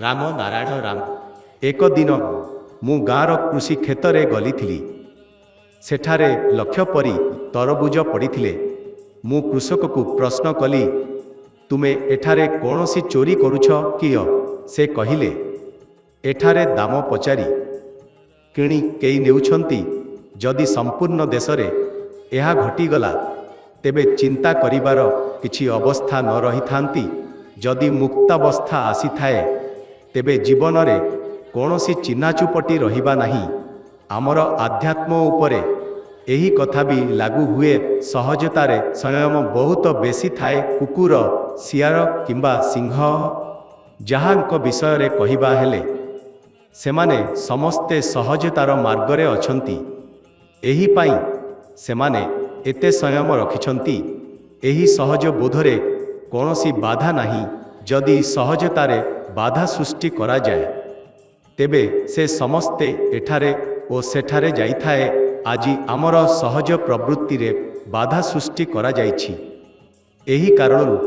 ରାମ ନାରାୟଣ ରାମ। ଏକ ଦିନ ମୁଁ ଗାଁର କୃଷି କ୍ଷେତରେ ଗଲିଥିଲି। ସେଠାରେ ଲକ୍ଷ ପରି ତରଭୁଜ ପଡ଼ିଥିଲେ। ମୁଁ କୃଷକକୁ ପ୍ରଶ୍ନ କଲି, ତୁମେ ଏଠାରେ କୌଣସି ଚୋରି କରୁଛ କିୟ? ସେ କହିଲେ, ଏଠାରେ ଦାମ ପଚାରି କିଣି କେହି ନେଉଛନ୍ତି। ଯଦି ସମ୍ପୂର୍ଣ୍ଣ ଦେଶରେ ଏହା ଘଟିଗଲା, ତେବେ ଚିନ୍ତା କରିବାର କିଛି ଅବସ୍ଥା ନ ରହିଥାନ୍ତି। ଯଦି ମୁକ୍ତାବସ୍ଥା ଆସିଥାଏ, ତେବେ ଜୀବନରେ କୌଣସି ଚିହ୍ନାଚୁପଟି ରହିବା ନାହିଁ। ଆମର ଆଧ୍ୟାତ୍ମ ଉପରେ ଏହି କଥା ବି ଲାଗୁ ହୁଏ। ସହଜତାରେ ସଂୟମ ବହୁତ ବେଶୀ ଥାଏ। କୁକୁର, ଶିଆଳ କିମ୍ବା ସିଂହ ଯାହାଙ୍କ ବିଷୟରେ କହିବା ହେଲେ, ସେମାନେ ସମସ୍ତେ ସହଜତାର ମାର୍ଗରେ ଅଛନ୍ତି। ଏହିପାଇଁ ସେମାନେ ଏତେ ସଂୟମ ରଖିଛନ୍ତି। ଏହି ସହଜ ବୋଧରେ କୌଣସି ବାଧା ନାହିଁ। ଯଦି ସହଜତାରେ ବାଧା ସୃଷ୍ଟି କରାଯାଏ, ତେବେ ସେ ସମସ୍ତେ ଏଠାରେ ଓ ସେଠାରେ ଯାଇଥାଏ। ଆଜି ଆମର ସହଜ ପ୍ରବୃତ୍ତିରେ ବାଧା ସୃଷ୍ଟି କରାଯାଇଛି। ଏହି କାରଣରୁ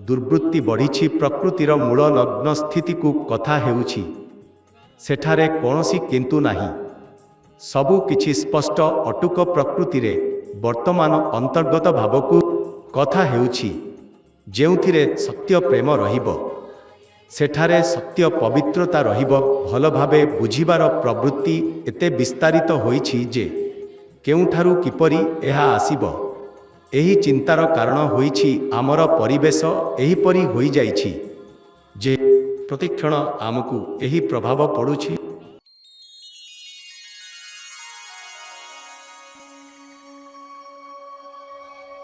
ଦୁର୍ବୃତ୍ତି ବଢ଼ିଛି। ପ୍ରକୃତିର ମୂଳ ନଗ୍ନ ସ୍ଥିତିକୁ କଥା ହେଉଛି। ସେଠାରେ କୌଣସି କିନ୍ତୁ ନାହିଁ। ସବୁ କିଛି ସ୍ପଷ୍ଟ ଅଟୁକ ପ୍ରକୃତିରେ ବର୍ତ୍ତମାନ ଅନ୍ତର୍ଗତ ଭାବକୁ କଥା ହେଉଛି। ଯେଉଁଥିରେ ସତ୍ୟ ପ୍ରେମ ରହିବ, ସେଠାରେ ସତ୍ୟ ପବିତ୍ରତା ରହିବ। ଭଲ ଭାବେ ବୁଝିବାର ପ୍ରବୃତ୍ତି ଏତେ ବିସ୍ତାରିତ ହୋଇଛି ଯେ କେଉଁଠାରୁ କିପରି ଏହା ଆସିବ, ଏହି ଚିନ୍ତାର କାରଣ ହୋଇଛି ଆମର ପରିବେଶ ଏହିପରି ହୋଇଯାଇଛି ଯେ ପ୍ରତିକ୍ଷଣ ଆମକୁ ଏହି ପ୍ରଭାବ ପଡ଼ୁଛି।